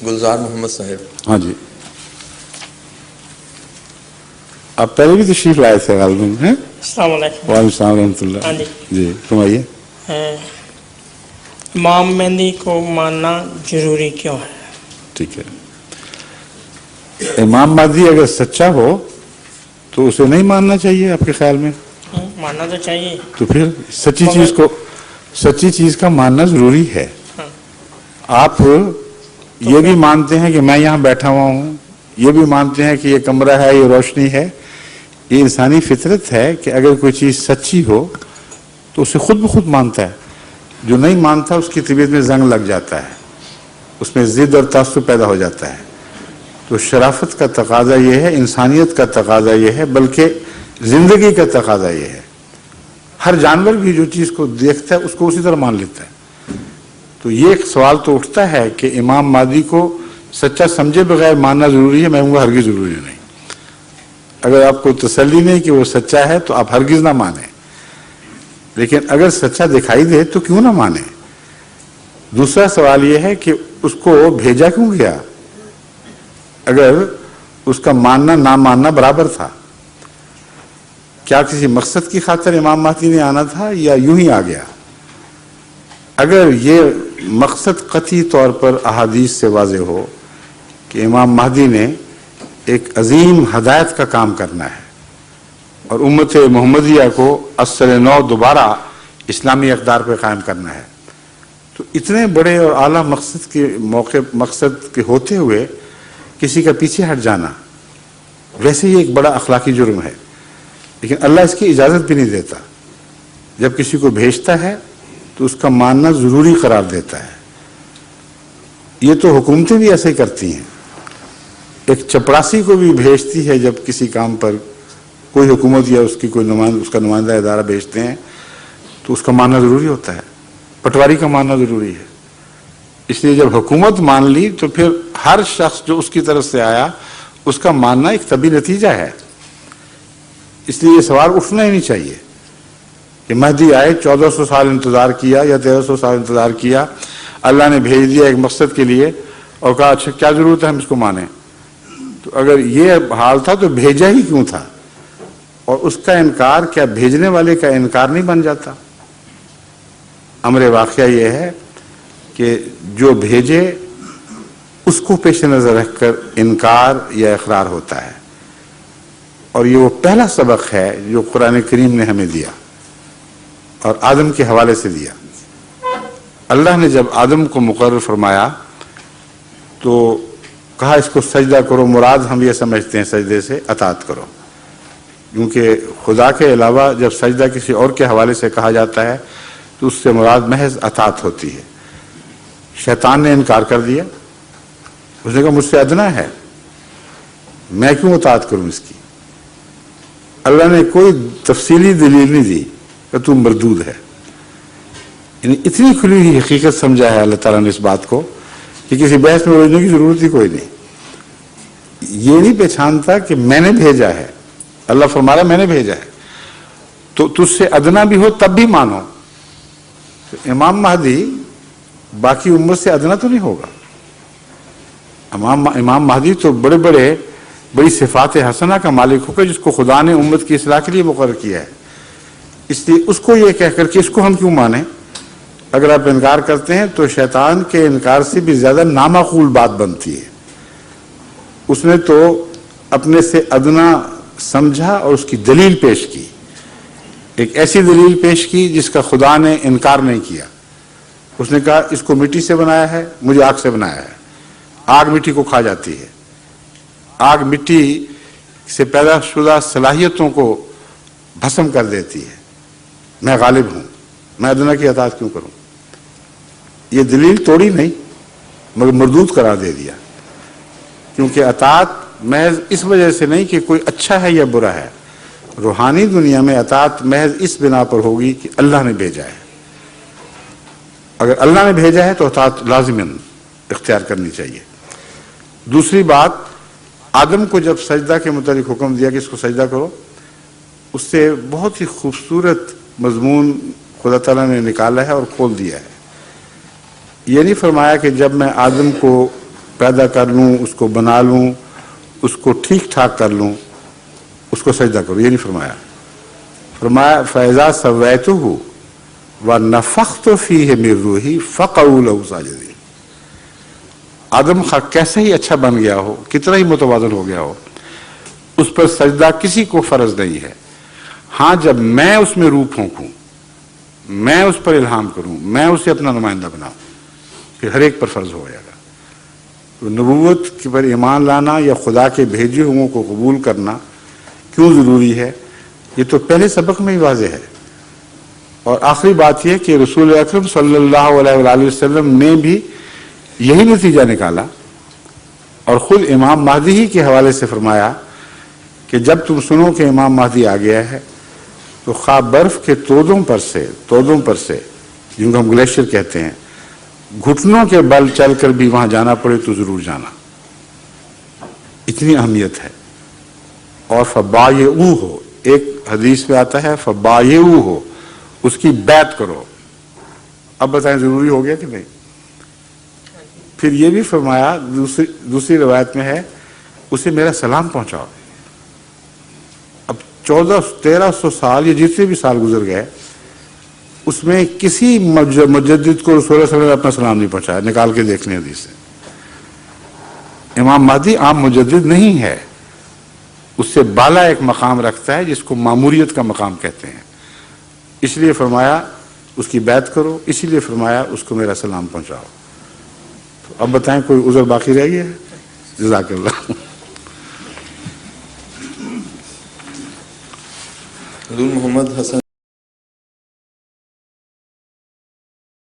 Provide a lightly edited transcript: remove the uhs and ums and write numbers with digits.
گلزار محمد صاحب. ہاں جی، آپ پہلے بھی تشریف لائے تھے غالباً ہیں؟ السلام علیکم. وعلیکم السلام ورحمۃ اللہ. ہاں جی. جی فرمائیے. امام مہدی کو ماننا ضروری کیوں ہے؟ ٹھیک ہے، امام مہدی اگر سچا ہو تو اسے نہیں ماننا چاہیے آپ کے خیال میں؟ ماننا تو چاہیے. تو پھر سچی چیز کا ماننا ضروری ہے. آپ یہ بھی مانتے ہیں کہ میں یہاں بیٹھا ہوا ہوں، یہ بھی مانتے ہیں کہ یہ کمرہ ہے، یہ روشنی ہے. یہ انسانی فطرت ہے کہ اگر کوئی چیز سچی ہو تو اسے خود بخود مانتا ہے. جو نہیں مانتا اس کی طبیعت میں زنگ لگ جاتا ہے، اس میں ضد اور تعصب پیدا ہو جاتا ہے. تو شرافت کا تقاضا یہ ہے، انسانیت کا تقاضا یہ ہے، بلکہ زندگی کا تقاضا یہ ہے. ہر جانور بھی جو چیز کو دیکھتا ہے اس کو اسی طرح مان لیتا ہے. تو یہ ایک سوال تو اٹھتا ہے کہ امام مہدی کو سچا سمجھے بغیر ماننا ضروری ہے. میں کہوں گا ہرگز ضروری نہیں. اگر آپ کو تسلی نہیں کہ وہ سچا ہے تو آپ ہرگز نہ مانیں، لیکن اگر سچا دکھائی دے تو کیوں نہ مانیں. دوسرا سوال یہ ہے کہ اس کو بھیجا کیوں گیا اگر اس کا ماننا نہ ماننا برابر تھا؟ کیا کسی مقصد کی خاطر امام مہدی نے آنا تھا یا یوں ہی آ گیا؟ اگر یہ مقصد قطعی طور پر احادیث سے واضح ہو کہ امام مہدی نے ایک عظیم ہدایت کا کام کرنا ہے اور امت محمدیہ کو اثر نو دوبارہ اسلامی اقدار پہ قائم کرنا ہے، تو اتنے بڑے اور اعلیٰ مقصد کے ہوتے ہوئے کسی کا پیچھے ہٹ جانا ویسے ہی ایک بڑا اخلاقی جرم ہے. لیکن اللہ اس کی اجازت بھی نہیں دیتا. جب کسی کو بھیجتا ہے تو اس کا ماننا ضروری قرار دیتا ہے. یہ تو حکومتیں بھی ایسے ہی کرتی ہیں. ایک چپڑاسی کو بھی بھیجتی ہے جب کسی کام پر کوئی حکومت یا اس کا نمائندہ ادارہ بھیجتے ہیں تو اس کا ماننا ضروری ہوتا ہے. پٹواری کا ماننا ضروری ہے. اس لیے جب حکومت مان لی تو پھر ہر شخص جو اس کی طرف سے آیا اس کا ماننا ایک طبی نتیجہ ہے. اس لیے یہ سوال اٹھنا ہی نہیں چاہیے کہ مہدی آئے 1400 سال انتظار کیا یا 1300 سال انتظار کیا، اللہ نے بھیج دیا ایک مقصد کے لیے اور کہا اچھا کیا ضرورت ہے ہم اس کو مانیں. تو اگر یہ حال تھا تو بھیجا ہی کیوں تھا؟ اور اس کا انکار کیا بھیجنے والے کا انکار نہیں بن جاتا؟ امر واقعہ یہ ہے کہ جو بھیجے اس کو پیش نظر رکھ کر انکار یا اقرار ہوتا ہے. اور یہ وہ پہلا سبق ہے جو قرآن کریم نے ہمیں دیا اور آدم کے حوالے سے دیا. اللہ نے جب آدم کو مقرر فرمایا تو کہا اس کو سجدہ کرو. مراد ہم یہ سمجھتے ہیں سجدے سے اطاعت کرو، کیونکہ خدا کے علاوہ جب سجدہ کسی اور کے حوالے سے کہا جاتا ہے تو اس سے مراد محض اطاعت ہوتی ہے. شیطان نے انکار کر دیا. اس نے کہا مجھ سے ادنا ہے، میں کیوں اطاعت کروں اس کی؟ اللہ نے کوئی تفصیلی دلیل نہیں دی کہ تو مردود ہے. یعنی اتنی کھلی ہوئی حقیقت سمجھا ہے اللہ تعالیٰ نے اس بات کو کہ کسی بحث میں الجھنے کی ضرورت ہی کوئی نہیں. یہ نہیں پہچانتا کہ میں نے بھیجا ہے. اللہ فرما رہا میں نے بھیجا ہے تو تجھ سے ادنا بھی ہو تب بھی مانو. امام مہدی باقی امت سے ادنا تو نہیں ہوگا. امام مہدی تو بڑی صفات حسنہ کا مالک ہوگا جس کو خدا نے امت کی اصلاح کے لیے مقرر کیا ہے. اس لیے اس کو یہ کہہ کر کہ اس کو ہم کیوں مانیں؟ اگر آپ انکار کرتے ہیں تو شیطان کے انکار سے بھی زیادہ نامعقول بات بنتی ہے. اس نے تو اپنے سے ادنا سمجھا اور اس کی دلیل پیش کی، ایک ایسی دلیل پیش کی جس کا خدا نے انکار نہیں کیا. اس نے کہا اس کو مٹی سے بنایا ہے، مجھے آگ سے بنایا ہے. آگ مٹی کو کھا جاتی ہے. آگ مٹی سے پیدا شدہ صلاحیتوں کو بھسم کر دیتی ہے. میں غالب ہوں، میں ادنا کی اطاعت کیوں کروں؟ یہ دلیل توڑی نہیں مگر مردود قرار دے دیا. کیونکہ اطاعت محض اس وجہ سے نہیں کہ کوئی اچھا ہے یا برا ہے. روحانی دنیا میں اطاعت محض اس بنا پر ہوگی کہ اللہ نے بھیجا ہے. اگر اللہ نے بھیجا ہے تو اطاعت لازماً اختیار کرنی چاہیے. دوسری بات، آدم کو جب سجدہ کے متعلق حکم دیا کہ اس کو سجدہ کرو، اس سے بہت ہی خوبصورت مضمون خدا تعالیٰ نے نکالا ہے اور کھول دیا ہے. یہ نہیں فرمایا کہ جب میں آدم کو پیدا کر لوں، اس کو بنا لوں، اس کو ٹھیک ٹھاک کر لوں، اس کو سجدہ کروں، یہ نہیں فرمایا۔ فرمایا فَإِذَا سَوَّيْتُهُ وَنَفَخْتُ فِيهِ مِن رُوحِي فَقَعُوا لَهُ سَاجِدِينَ۔ آدم خاک کیسے ہی اچھا بن گیا ہو، کتنا ہی متوازن ہو گیا ہو، اس پر سجدہ کسی کو فرض نہیں ہے۔ ہاں جب میں اس میں روح پھونکوں، میں اس پر الہام کروں، میں اسے اپنا نمائندہ بناؤں، پھر ہر ایک پر فرض ہو جائے گا۔ تو نبوت پر ایمان لانا یا خدا کے بھیجے ہوئوں کو قبول کرنا کیوں ضروری ہے، یہ تو پہلے سبق میں ہی واضح ہے۔ اور آخری بات یہ کہ رسول اکرم صلی اللہ علیہ وآلہ وسلم نے بھی یہی نتیجہ نکالا، اور خود امام مہدی ہی کے حوالے سے فرمایا کہ جب تم سنو کہ امام مہدی آ گیا ہے تو خواہ برف کے تودوں پر سے جن کو ہم گلیشیئر کہتے ہیں، گھٹنوں کے بل چل کر بھی وہاں جانا پڑے تو ضرور جانا، اتنی اہمیت ہے۔ اور فبایعوہ ہو، ایک حدیث میں آتا ہے فبایعوہ ہو، اس کی بیعت کرو۔ اب بتائیں ضروری ہو گیا کہ نہیں؟ پھر یہ بھی فرمایا، دوسری روایت میں ہے اسے میرا سلام پہنچاؤ۔ اب 1300 سال یا جتنے بھی سال گزر گئے، اس میں کسی مجدد کو رسول اللہ صلی اللہ علیہ وسلم نے اپنا سلام نہیں پہنچایا، نکال کے دیکھ لیں حدیث سے۔ امام مہدی عام مجدد نہیں ہے، اس سے بالا ایک مقام رکھتا ہے جس کو ماموریت کا مقام کہتے ہیں، اس لیے فرمایا اس کی بیعت کرو، اسی لیے فرمایا اس کو میرا سلام پہنچاؤ۔ تو اب بتائیں کوئی عذر باقی رہ گیا ہے؟ جزاک اللہ۔ حضور محمد حسن